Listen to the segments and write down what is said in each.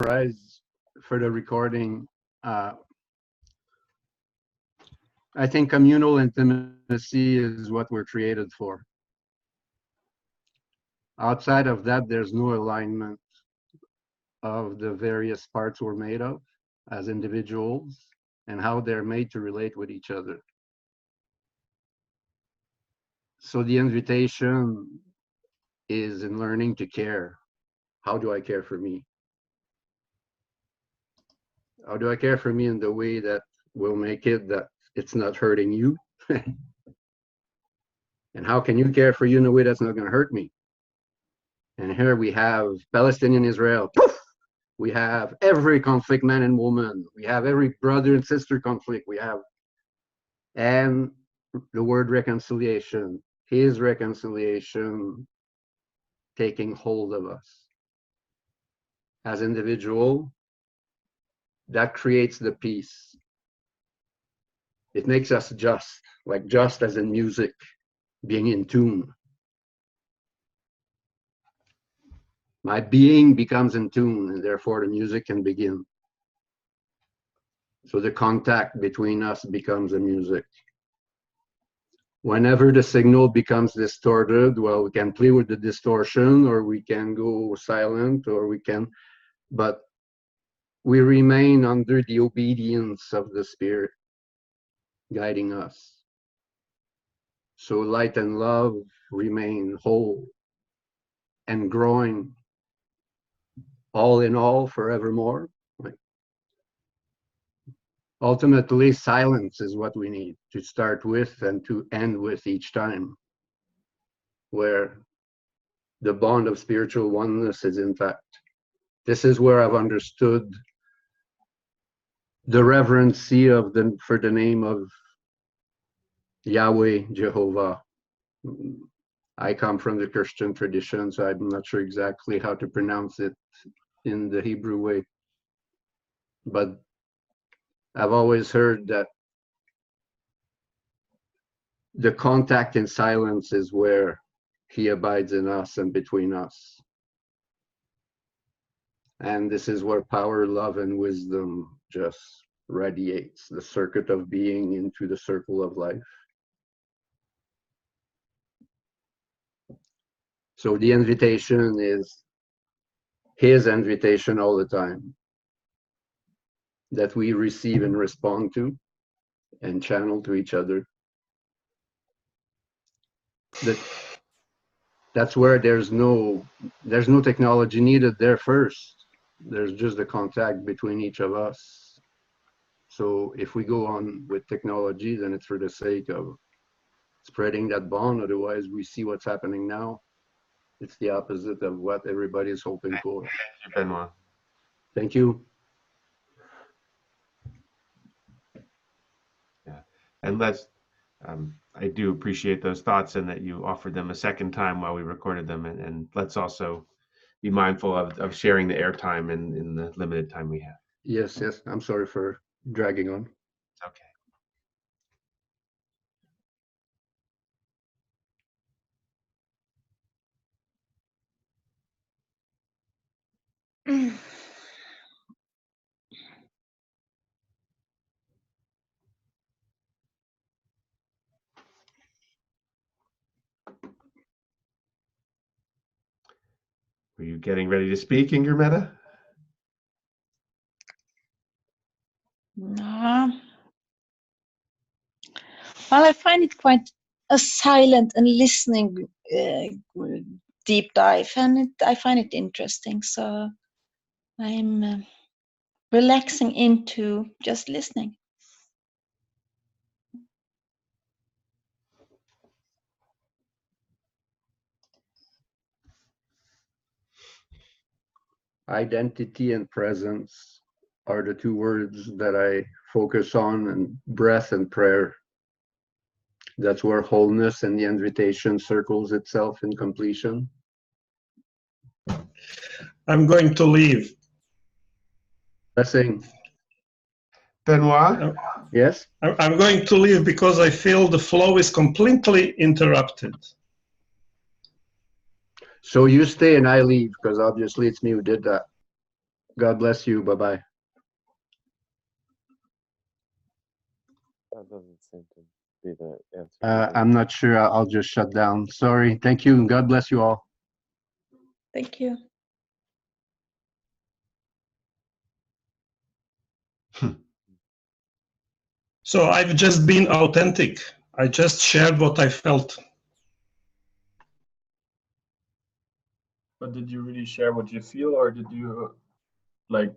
summarize for the recording, I think communal intimacy is what we're created for. Outside of that, there's no alignment of the various parts we're made of as individuals and how they're made to relate with each other. So the invitation is in learning to care. How do I care for me? How do I care for me in the way that will make it that it's not hurting you? And how can you care for you in a way that's not going to hurt me? And here we have Palestinian Israel. Poof! We have every conflict, man and woman. We have every brother and sister conflict. We have, and the word reconciliation, his reconciliation taking hold of us. As individual, that creates the peace. It makes us just, like just as in music, being in tune. My being becomes in tune, and therefore the music can begin. So the contact between us becomes the music. Whenever the signal becomes distorted, well, we can play with the distortion, or we can go silent, or we can, but we remain under the obedience of the Spirit guiding us. So light and love remain whole and growing, all in all, forevermore. Right? Ultimately, silence is what we need to start with and to end with each time, where the bond of spiritual oneness is intact. This is where I've understood the reverency of for the name of Yahweh, Jehovah. I come from the Christian tradition, so I'm not sure exactly how to pronounce it in the Hebrew way. But I've always heard that the contact in silence is where he abides in us and between us. And this is where power, love, and wisdom just radiates the circuit of being into the circle of life. So the invitation is his invitation all the time that we receive and respond to and channel to each other. That's where there's no technology needed there first. There's just the contact between each of us. So if we go on with technology, then it's for the sake of spreading that bond. Otherwise, we see what's happening now. It's the opposite of what everybody is hoping for. Thank you, Benoit. Thank you. Yeah, and I do appreciate those thoughts and that you offered them a second time while we recorded them. And let's also be mindful of sharing the airtime in the limited time we have. Yes, yes. I'm sorry for dragging on. Okay. Were you getting ready to speak, Ingrid? No. Well, I find it quite a silent and listening deep dive, and I find it interesting. So I'm relaxing into just listening. Identity and presence are the two words that I focus on, and breath and prayer. That's where wholeness and the invitation circles itself in completion. I'm going to leave. Blessing. Benoit? Yes? I'm going to leave because I feel the flow is completely interrupted. So you stay and I leave, because obviously it's me who did that. God bless you. Bye-bye. That doesn't seem to be the answer. I'm not sure. I'll just shut down. Sorry. Thank you. God bless you all. Thank you. So I've just been authentic. I just shared what I felt. But did you really share what you feel, or did you like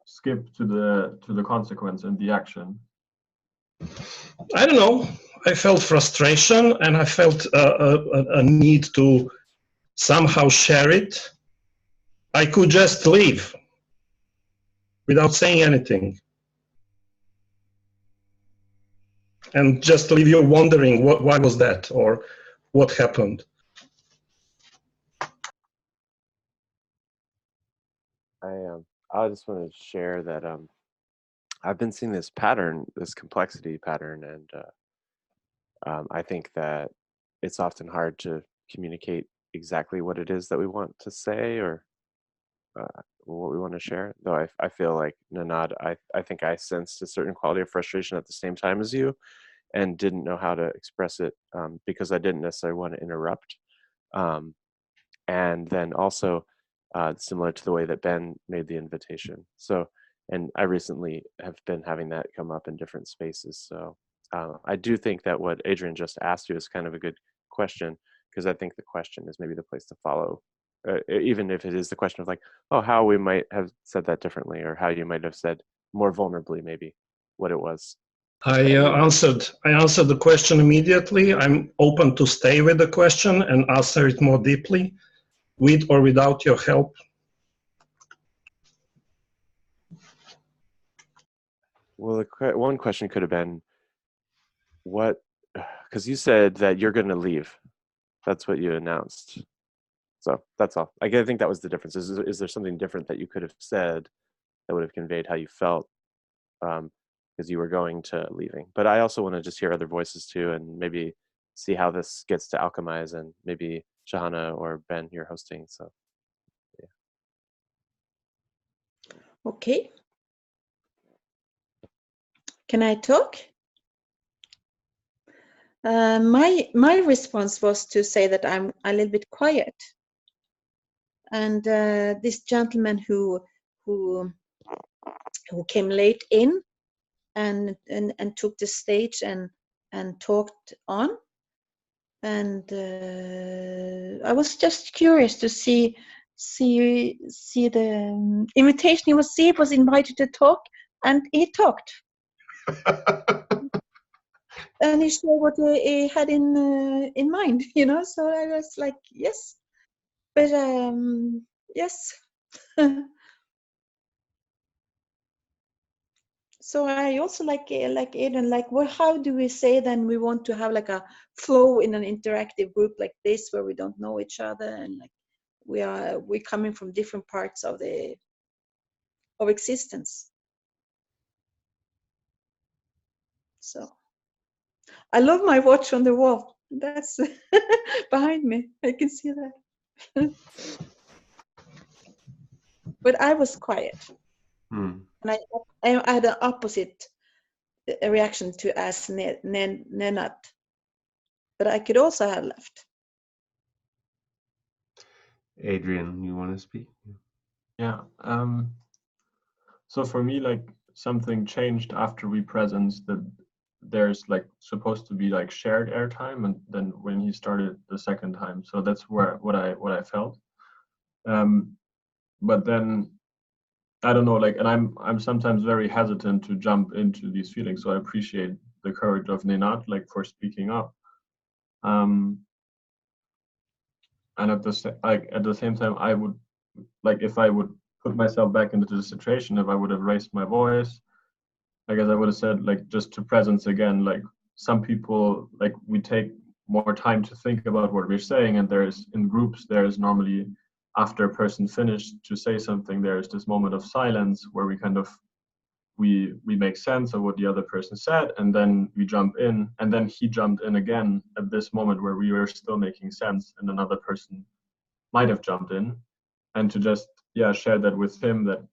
skip to the consequence and the action? I don't know. I felt frustration and I felt a need to somehow share it. I could just leave without saying anything and just leave you wondering why was that or what happened. I just want to share that I've been seeing this pattern, this complexity pattern, and I think that it's often hard to communicate exactly what it is that we want to say or what we want to share. Though I feel like Nanad, I think I sensed a certain quality of frustration at the same time as you, and didn't know how to express it because I didn't necessarily want to interrupt. And then also similar to the way that Ben made the invitation. So, and I recently have been having that come up in different spaces. So I do think that what Adrian just asked you is kind of a good question, because I think the question is maybe the place to follow, even if it is the question of like, oh, how we might have said that differently, or how you might have said more vulnerably maybe what it was. I answered the question immediately. I'm open to stay with the question and answer it more deeply, with or without your help. Well, one question could have been, what, because you said that you're going to leave. That's what you announced. So that's all. I think that was the difference. Is there something different that you could have said that would have conveyed how you felt because you were going to leaving? But I also want to just hear other voices too, and maybe see how this gets to alchemize, and maybe Shahana or Ben, you're hosting. So yeah. Okay. Can I talk? My response was to say that I'm a little bit quiet, and this gentleman who came late in and took the stage and talked on, and I was just curious to see the invitation. He was invited to talk, and he talked. And he shared what he had in mind, you know. So I was like, yes, but yes. So I also like Aidan, like, well, how do we say then we want to have like a flow in an interactive group like this where we don't know each other, and like we're coming from different parts of existence. So I love my watch on the wall. That's behind me. I can see that. But I was quiet. And I had an opposite reaction to ask Nenad. But I could also have left. Adrian, you want to speak? Yeah. So for me, like, something changed after we presenced that there's like supposed to be like shared airtime, and then when he started the second time, so that's what I felt. But then I don't know, like, and I'm sometimes very hesitant to jump into these feelings. So I appreciate the courage of Nenad, like, for speaking up. And at the same time, I would, like, if I would put myself back into the situation, if I would have raised my voice, I guess I would have said, like, just to presence again, like, some people, like, we take more time to think about what we're saying, and there's, in groups, there's normally, after a person finished to say something, there's this moment of silence where we kind of we make sense of what the other person said, and then we jump in, and then he jumped in again at this moment where we were still making sense, and another person might have jumped in, and to just share that with him, that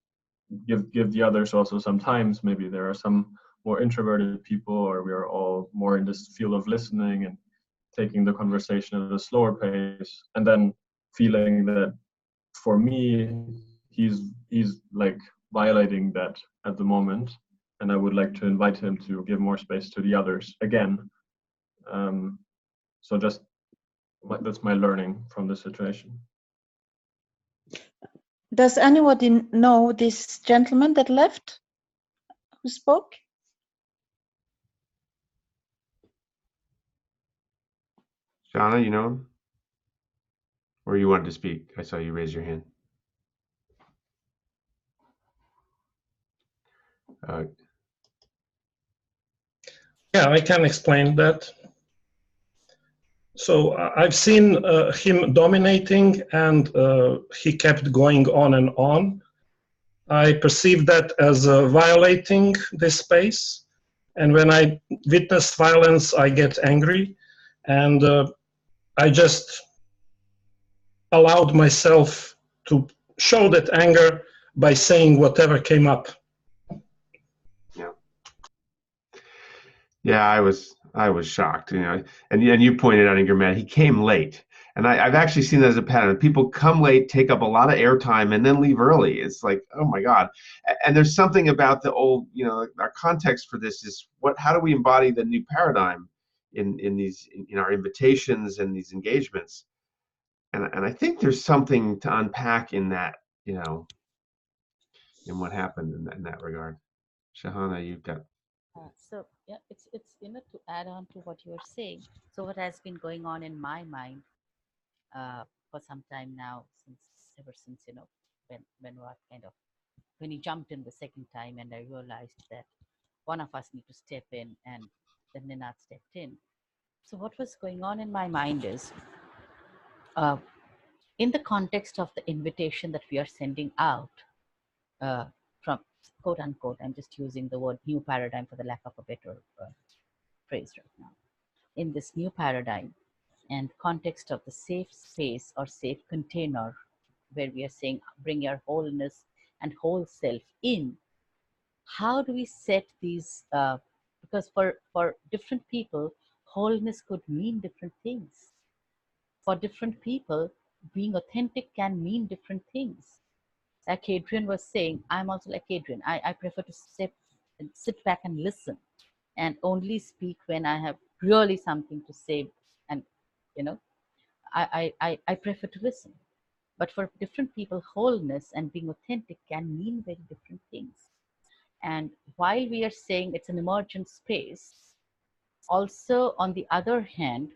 give the others also some times. Maybe there are some more introverted people, or we are all more in this field of listening and taking the conversation at a slower pace, and then feeling that for me he's like violating that at the moment, and I would like to invite him to give more space to the others again. So just that's my learning from the situation. Does anybody know this gentleman that left, who spoke? Shauna, you know him? Or you wanted to speak? I saw you raise your hand. Yeah, I can explain that. So I've seen him dominating, and he kept going on and on. I perceive that as violating this space. And when I witness violence, I get angry. And I just allowed myself to show that anger by saying whatever came up. Yeah, I was shocked, you know, and you pointed out in your man, he came late. And I've actually seen that as a pattern. People come late, take up a lot of airtime, and then leave early. It's like, oh my God. And there's something about the old, you know, our context for this is how do we embody the new paradigm in our invitations and these engagements? And I think there's something to unpack in that, you know, in what happened in that regard. Shahana, you've got. So yeah, it's to add on to what you were saying. So what has been going on in my mind for some time now, ever since when what kind of when he jumped in the second time, and I realized that one of us need to step in, and then Ninad stepped in. So what was going on in my mind is, in the context of the invitation that we are sending out, from quote unquote, I'm just using the word new paradigm for the lack of a better phrase right now. In this new paradigm and context of the safe space or safe container, where we are saying bring your wholeness and whole self in, how do we set these? Because for different people, wholeness could mean different things. For different people, being authentic can mean different things. Like Adrian was saying, I'm also like Adrian. I prefer to sit back and listen, and only speak when I have really something to say. And you know, I prefer to listen. But for different people, wholeness and being authentic can mean very different things. And while we are saying it's an emergent space, also on the other hand,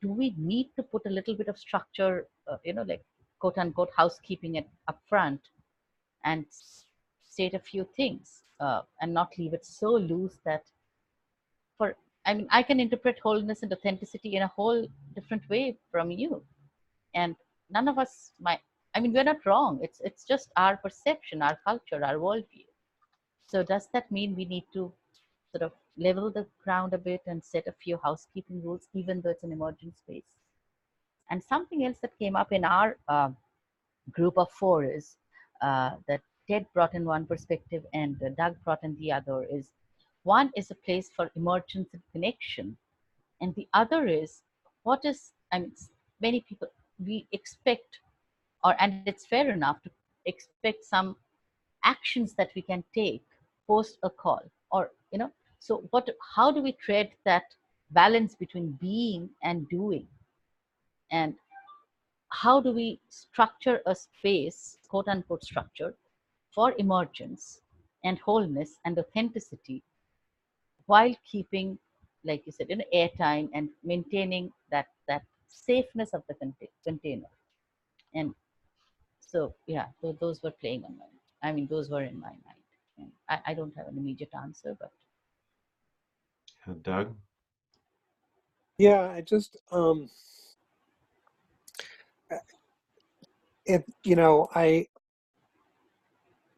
do we need to put a little bit of structure, like quote unquote housekeeping up front, and state a few things, and not leave it so loose that I can interpret wholeness and authenticity in a whole different way from you, and none of us might. We're not wrong. It's just our perception, our culture, our worldview. So does that mean we need to sort of level the ground a bit and set a few housekeeping rules, even though it's an emergent space? And something else that came up in our group of four is that Ted brought in one perspective and Doug brought in the other. Is one is a place for emergence and connection, and the other is what is. Many people we expect, and it's fair enough to expect some actions that we can take post a call, or So how do we tread that balance between being and doing, and how do we structure a space, quote unquote structure, for emergence and wholeness and authenticity, while keeping, like you said, airtime, and maintaining that safeness of the container? And so yeah, those were playing on my those were in my mind, and I don't have an immediate answer, but Doug? Yeah, I just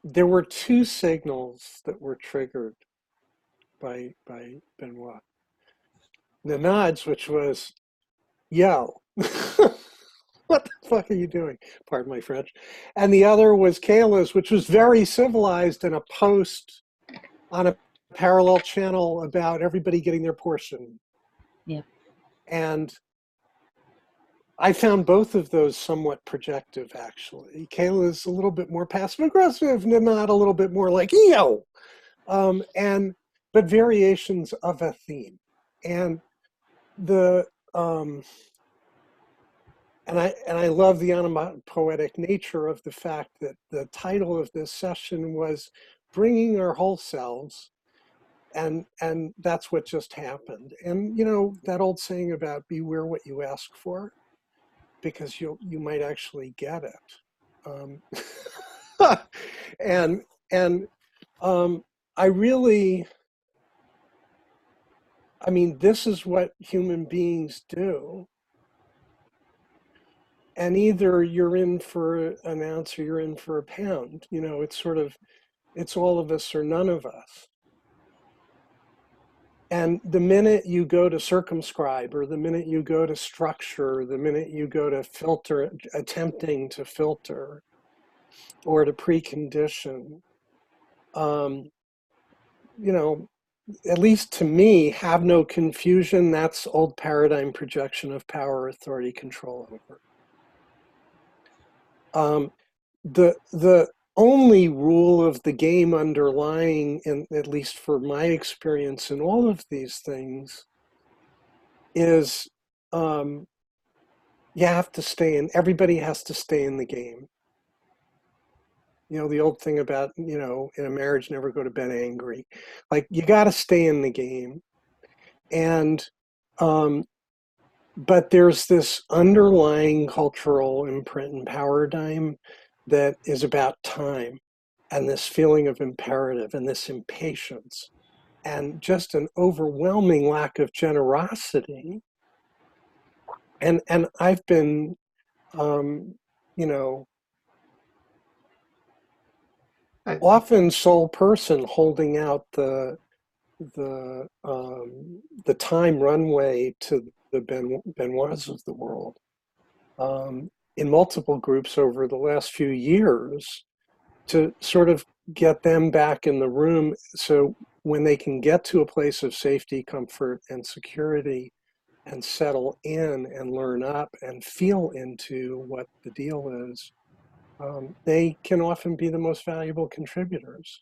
there were two signals that were triggered by Benoit. The nods, which was, yo, what the fuck are you doing? Pardon my French. And the other was Kayla's, which was very civilized, in a post on a parallel channel about everybody getting their portion. Yeah. And I found both of those somewhat projective, actually. Kayla's a little bit more passive aggressive, not a little bit more like, yo. But variations of a theme. And the and I love the onomatopoetic nature of the fact that the title of this session was Bringing Our Whole Selves, and that's what just happened. And you know that old saying about beware what you ask for, because you might actually get it. and I mean, this is what human beings do. And either you're in for an ounce or you're in for a pound. You know, it's all of us or none of us. And the minute you go to circumscribe, or the minute you go to structure, the minute you go to filter, attempting to filter, or to precondition, you know, at least to me, have no confusion. That's old paradigm projection of power, authority, control over. The only rule of the game underlying, in, at least for my experience in all of these things, is you have to stay in, everybody has to stay in the game. You know, the old thing about, you know, in a marriage, never go to bed angry. Like, you got to stay in the game. And, but there's this underlying cultural imprint and paradigm that is about time, and this feeling of imperative, and this impatience, and just an overwhelming lack of generosity. And I've been, you know, often sole person holding out the time runway to the Benoits of the world, in multiple groups over the last few years, to sort of get them back in the room, so when they can get to a place of safety, comfort, and security, and settle in and learn up and feel into what the deal is, they can often be the most valuable contributors.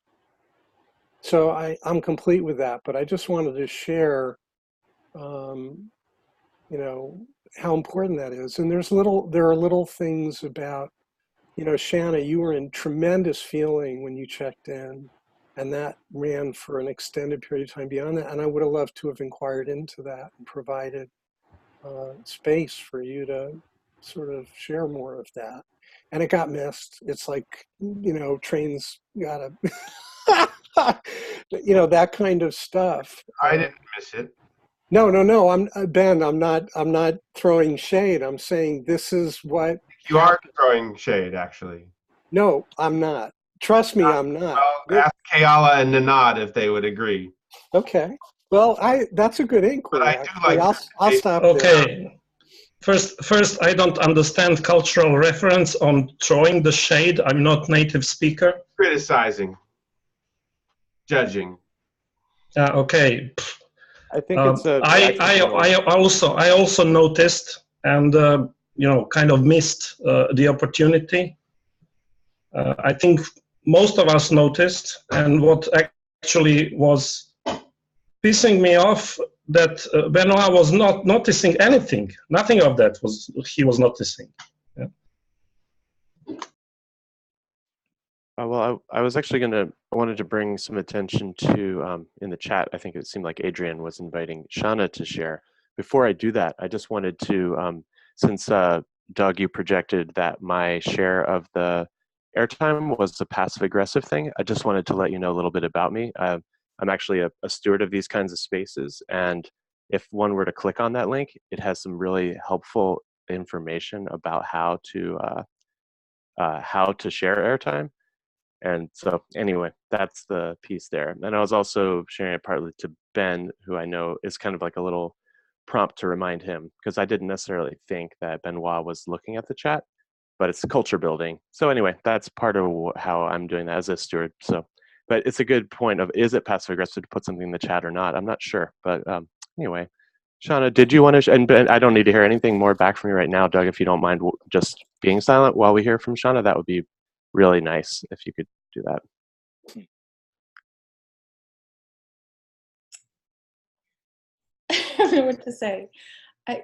So I'm complete with that, but I just wanted to share, you know, how important that is. And there are little things about, you know, Shanna, you were in tremendous feeling when you checked in, and that ran for an extended period of time beyond that. And I would have loved to have inquired into that and provided space for you to sort of share more of that. And it got missed. It's like, you know, trains gotta, you know, that kind of stuff. I didn't miss it. No. I'm Ben. I'm not throwing shade. I'm saying this is what You are throwing shade, actually. No, I'm not. Trust me, I'm not. Well, ask Kayala and Nanad if they would agree. Okay. Well, that's a good inquiry. But I do Actually. like I'll stop there. Okay. First, I don't understand cultural reference on throwing the shade. I'm not native speaker. Criticizing, judging. Okay. I think it's a. I also noticed and you know, kind of missed the opportunity. I think most of us noticed, and what actually was pissing me off, that Benoit was not noticing anything. Nothing of that he was noticing. Yeah. Well, I was actually I wanted to bring some attention to, in the chat, I think it seemed like Adrian was inviting Shauna to share. Before I do that, I just wanted to, since Doug, you projected that my share of the airtime was a passive aggressive thing, I just wanted to let you know a little bit about me. I'm actually a steward of these kinds of spaces, and if one were to click on that link, it has some really helpful information about how to share airtime. And so anyway, that's the piece there. And I was also sharing it partly to Ben, who I know is kind of like a little prompt to remind him, because I didn't necessarily think that Benoit was looking at the chat, but it's culture building. So anyway, that's part of how I'm doing that as a steward. So, but it's a good point of, is it passive aggressive to put something in the chat or not? I'm not sure, but anyway. Shauna, did you want to, and Ben, I don't need to hear anything more back from you right now, Doug, if you don't mind just being silent while we hear from Shauna, that would be really nice if you could do that. I don't know what to say. I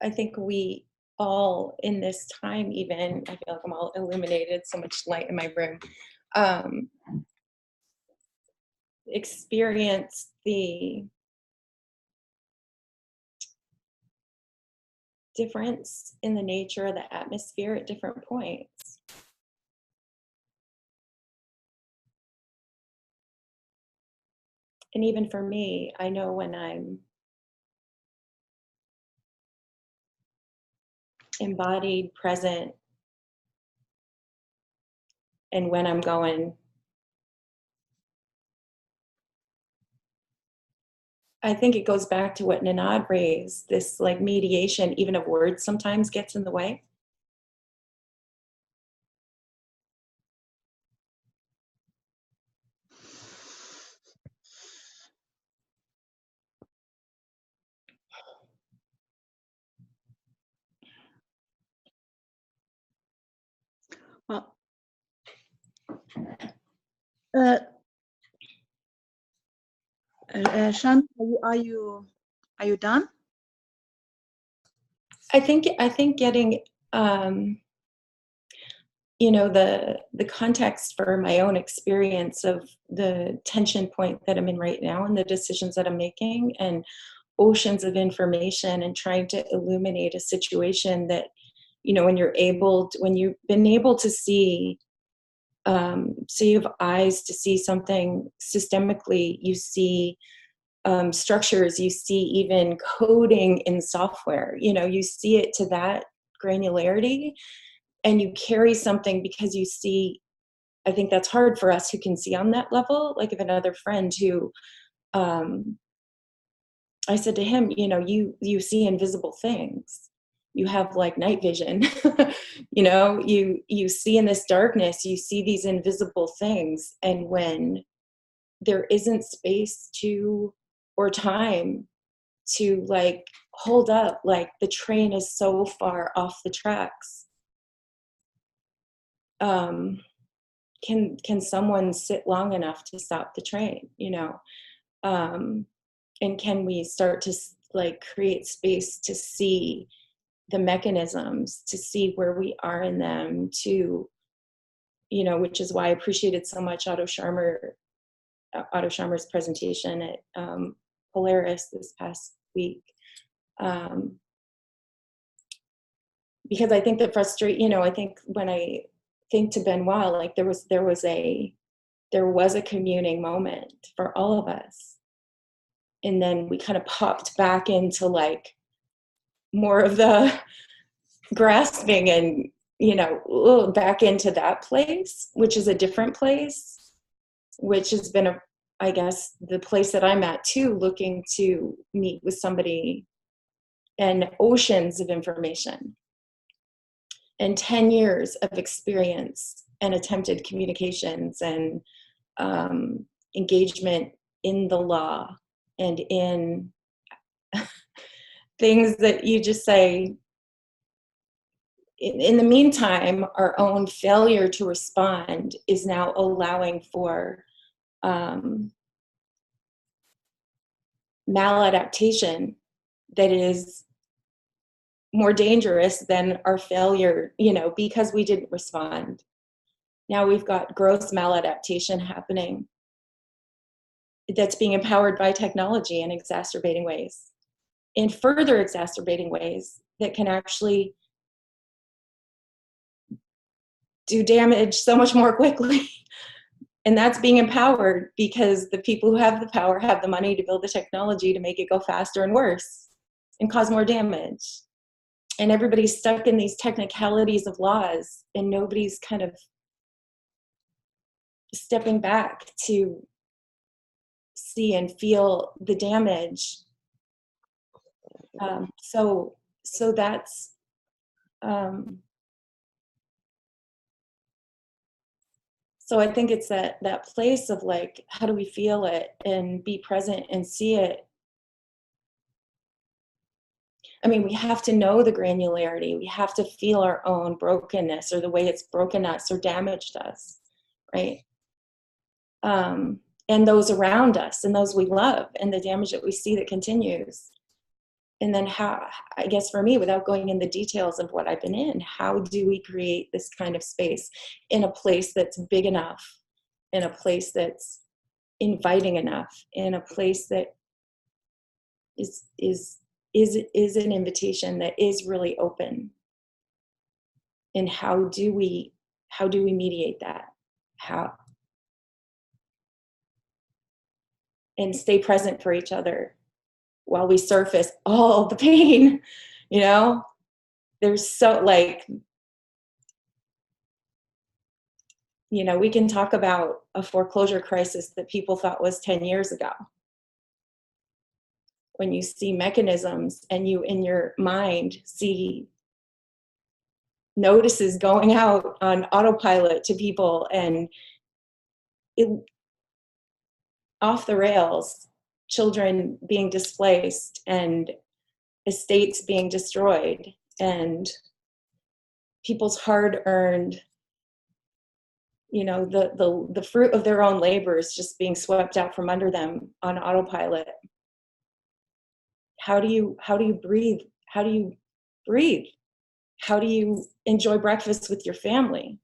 think we all in this time, even, I feel like I'm all illuminated, so much light in my room, experience the difference in the nature of the atmosphere at different points. And even for me, I know when I'm embodied, present, and when I'm going, I think it goes back to what Nanad raised, this like mediation, even of words sometimes gets in the way. Well, Shan, are you done? I think getting the context for my own experience of the tension point that I'm in right now and the decisions that I'm making and oceans of information and trying to illuminate a situation that, when you've been able to see, so you have eyes to see something systemically, you see structures, you see even coding in software, you see it to that granularity, and you carry something because you see. I think that's hard for us who can see on that level. Like if another friend who, I said to him, you see invisible things. You have like night vision, you see in this darkness, you see these invisible things. And when there isn't space or time to like hold up, like the train is so far off the tracks, can someone sit long enough to stop the train, and can we start to like create space to see the mechanisms, to see where we are in them, to, which is why I appreciated so much Otto Scharmer's presentation at Polaris this past week, because I think I think when I think to Benoit, like there was a communing moment for all of us. And then we kind of popped back into like more of the grasping and, back into that place, which is a different place, which has been I guess the place that I'm at too, looking to meet with somebody and oceans of information and 10 years of experience and attempted communications and engagement in the law and in things that you just say. In the meantime, our own failure to respond is now allowing for maladaptation that is more dangerous than our failure, because we didn't respond. Now we've got gross maladaptation happening that's being empowered by technology in exacerbating ways, in further exacerbating ways that can actually do damage so much more quickly. And that's being empowered because the people who have the power have the money to build the technology to make it go faster and worse and cause more damage. And everybody's stuck in these technicalities of laws, and nobody's kind of stepping back to see and feel the damage. So that's so I think it's that place of like, how do we feel it and be present and see it? I mean, we have to know the granularity. We have to feel our own brokenness or the way it's broken us or damaged us, right? And those around us and those we love and the damage that we see that continues. And then how, I guess for me, without going in the details of what I've been in, how do we create this kind of space in a place that's big enough, in a place that's inviting enough, in a place that is an invitation that is really open? And how do we mediate that? How, and stay present for each other while we surface all the pain, you know? There's so, like, you know, we can talk about a foreclosure crisis that people thought was 10 years ago. When you see mechanisms and you in your mind see notices going out on autopilot to people and it, off the rails, children being displaced and estates being destroyed and people's hard-earned, you know, the fruit of their own labors just being swept out from under them on autopilot. How do you breathe? How do you breathe? How do you enjoy breakfast with your family?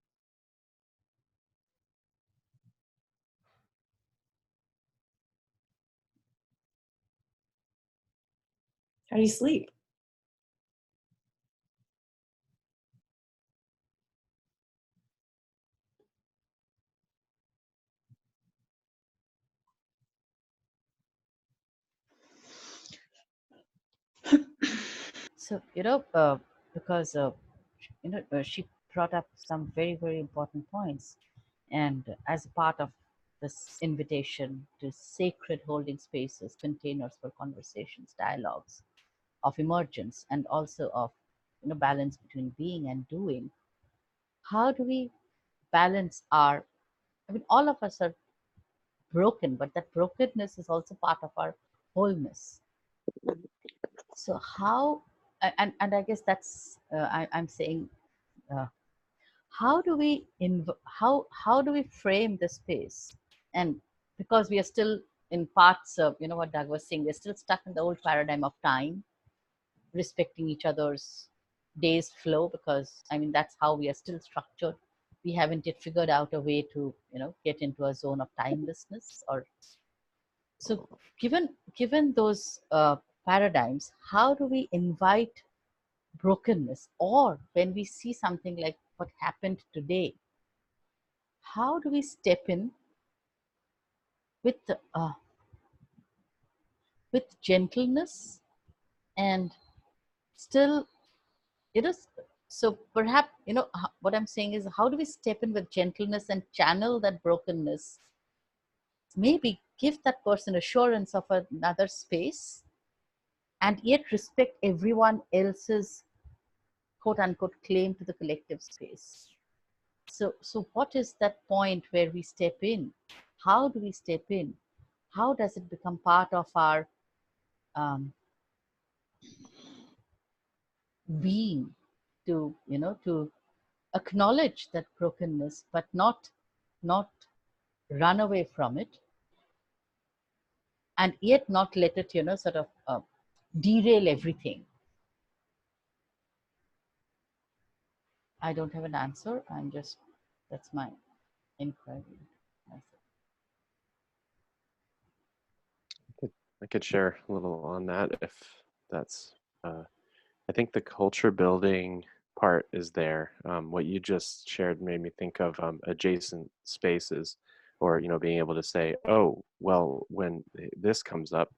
How do you sleep? So, because, she brought up some very, very important points. And as a part of this invitation to sacred holding spaces, containers for conversations, dialogues of emergence, and also of, balance between being and doing, how do we balance our, I mean, all of us are broken, but that brokenness is also part of our wholeness. So how, and I guess that's, I'm saying, how do we how do we frame the space? And because we are still in parts of, what Doug was saying, we're still stuck in the old paradigm of time, respecting each other's days flow, because I mean that's how we are still structured. We haven't yet figured out a way to, get into a zone of timelessness. Or so given those paradigms, how do we invite brokenness? Or when we see something like what happened today, how do we step in with with gentleness and still, it is, so perhaps, what I'm saying is, how do we step in with gentleness and channel that brokenness, maybe give that person assurance of another space, and yet respect everyone else's quote unquote claim to the collective space? So what is that point where we step in? How do we step in? How does it become part of our being, to, to acknowledge that brokenness, but not run away from it, and yet not let it, sort of derail everything? I don't have an answer. That's my inquiry. I could share a little on that if that's. I think the culture building part is there. What you just shared made me think of adjacent spaces, or being able to say, oh, well, when this comes up,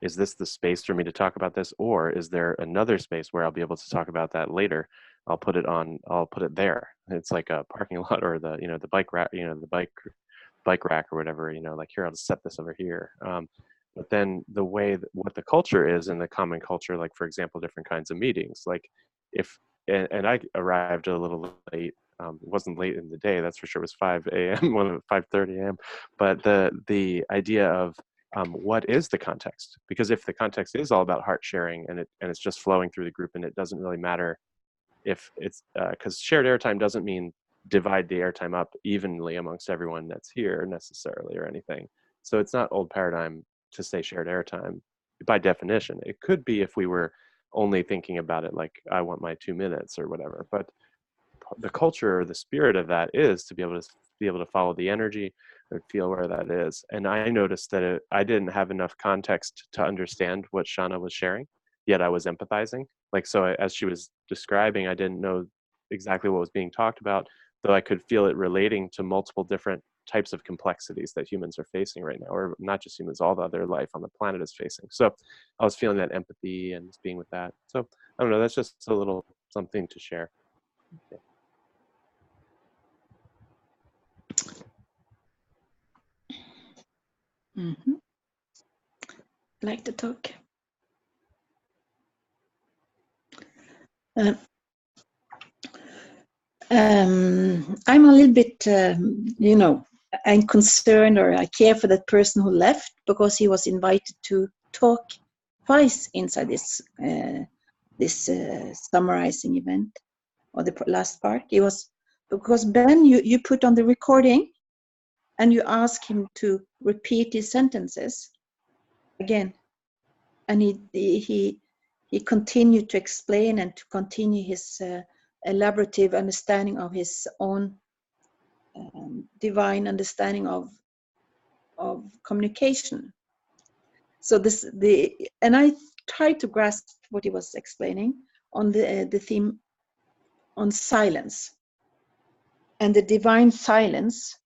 is this the space for me to talk about this, or is there another space where I'll be able to talk about that later? I'll put it there. It's like a parking lot, or the bike rack, the bike bike rack or whatever, you know, like here, I'll just set this over here. But then the way what the culture is in the common culture, like for example, different kinds of meetings, like if, and I arrived a little late. It wasn't late in the day, that's for sure. It was 5 a.m., 5:30 a.m. But the idea of what is the context? Because if the context is all about heart sharing and it's just flowing through the group, and it doesn't really matter if it's because shared airtime doesn't mean divide the airtime up evenly amongst everyone that's here necessarily or anything. So it's not old paradigm to say shared airtime by definition. It could be if we were only thinking about it like I want my 2 minutes or whatever. But the culture or the spirit of that is to be able to follow the energy and feel where that is. And I noticed that I didn't have enough context to understand what Shauna was sharing, yet I was empathizing. Like, so as she was describing, I didn't know exactly what was being talked about, though I could feel it relating to multiple different types of complexities that humans are facing right now, or not just humans, all the other life on the planet is facing. So I was feeling that empathy and just being with that. So I don't know, that's just a little something to share. Yeah. Mm-hmm. Like to talk. I'm a little bit, you know, I'm concerned, or I care for that person who left because he was invited to talk twice inside this summarizing event, or the last part. It was because Ben, you put on the recording, and you ask him to repeat his sentences again, and he continued to explain and to continue his elaborative understanding of his own divine understanding of communication. So and I tried to grasp what he was explaining on the theme on silence and the divine silence.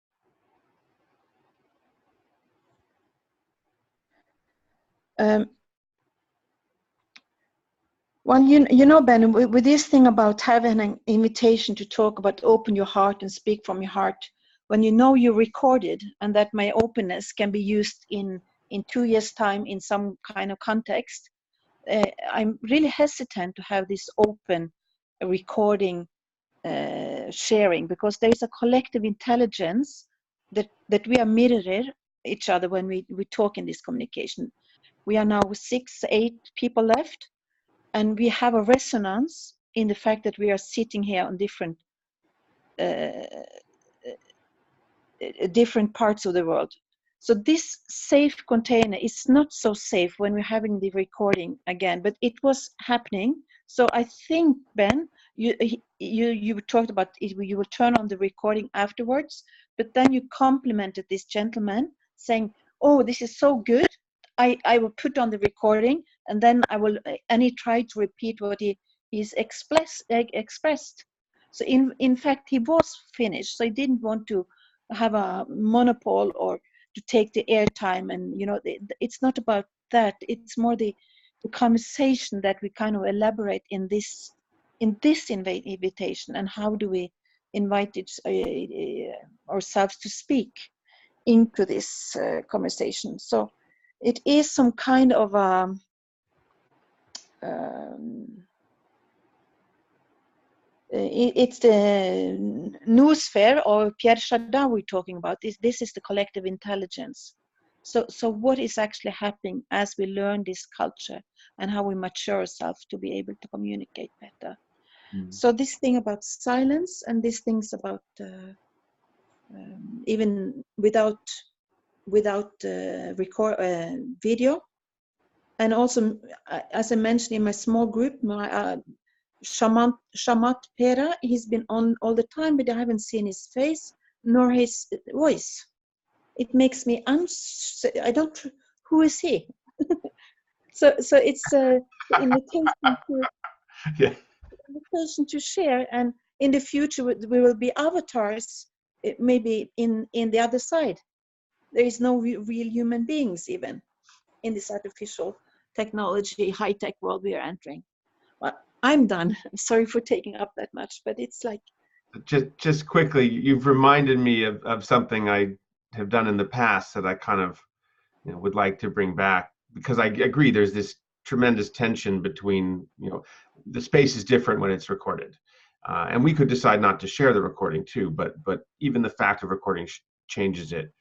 Well, you know, Ben, with this thing about having an invitation to talk about open your heart and speak from your heart, when you know you're recorded and that my openness can be used in 2 years' time in some kind of context, I'm really hesitant to have this open recording sharing, because there is a collective intelligence that we are mirroring each other when we talk in this communication. We are now 6, 8 people left, and we have a resonance in the fact that we are sitting here on different parts of the world. So this safe container is not so safe when we're having the recording again, but it was happening. So I think, Ben, you talked about it, you will turn on the recording afterwards, but then you complimented this gentleman saying, oh, this is so good. I will put on the recording, and then and he tried to repeat what he's expressed. So in fact, he was finished. So he didn't want to have a monopoly or to take the airtime, and you know, it's not about that. It's more the conversation that we kind of elaborate in this invitation, and how do we invite ourselves to speak into this conversation. So it is some kind of it's the noosphere, or Pierre Chardin we're talking about. This is the collective intelligence. So what is actually happening as we learn this culture, and how we mature ourselves to be able to communicate better. So this thing about silence, and these things about even without video, and also as I mentioned in my small group, my Shamat Pera, he's been on all the time, but I haven't seen his face nor his voice. It makes me who is he? so it's the invitation to share, and in the future we will be avatars, maybe in the other side. There is no real human beings even in this artificial technology, high-tech world we are entering. Well, I'm done. Sorry for taking up that much, but it's like... Just quickly, you've reminded me of something I have done in the past that I kind of would like to bring back, because I agree there's this tremendous tension between, the space is different when it's recorded. And we could decide not to share the recording too, but even the fact of recording changes it.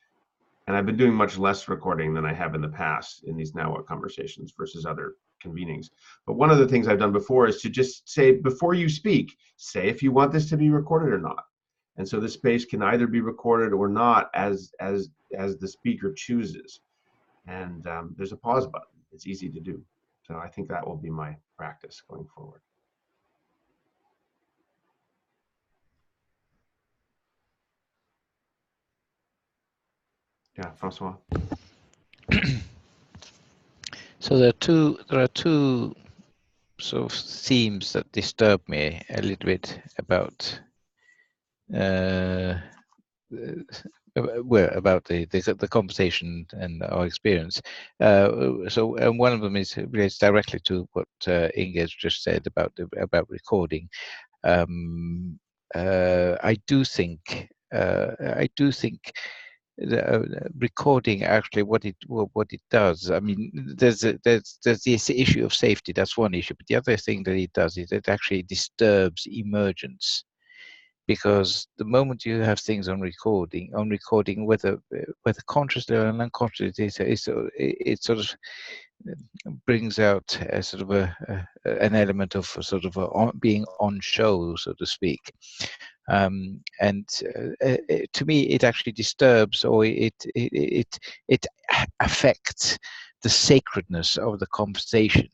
And I've been doing much less recording than I have in the past in these Now What conversations versus other convenings. But one of the things I've done before is to just say, before you speak, say if you want this to be recorded or not. And so the space can either be recorded or not as the speaker chooses. And there's a pause button. It's easy to do. So I think that will be my practice going forward. Yeah, Francois. So there are two sort of themes that disturb me a little bit about about the conversation and our experience. And one of them relates directly to what Inge has just said about recording. I do think recording actually what it does. I mean, there's this issue of safety. That's one issue, but the other thing that it does is it actually disturbs emergence, because the moment you have things on recording, whether consciously or unconsciously, it sort of brings out a sort of an element of sort of being on show, so to speak. And to me, it actually disturbs, or it affects the sacredness of the conversation.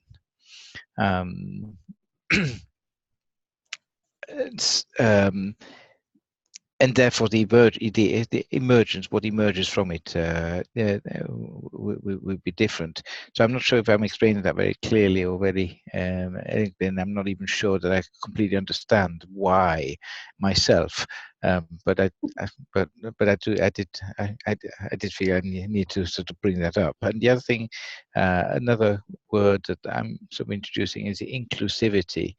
And therefore, the emergence, what emerges from it, will be different. So I'm not sure if I'm explaining that very clearly already. And I'm not even sure that I completely understand why myself. But I did feel I need to sort of bring that up. And the other thing, another word that I'm sort of introducing is inclusivity,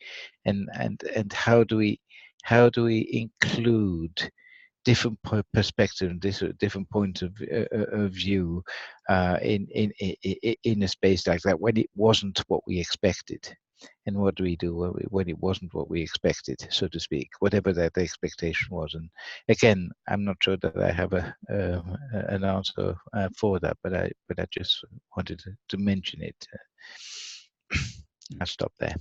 and how do we include different perspectives, different points of view in a space like that when it wasn't what we expected? And what do we do when it wasn't what we expected, so to speak, whatever that expectation was? And again, I'm not sure that I have an answer for that, but I just wanted to mention it. I'll stop there.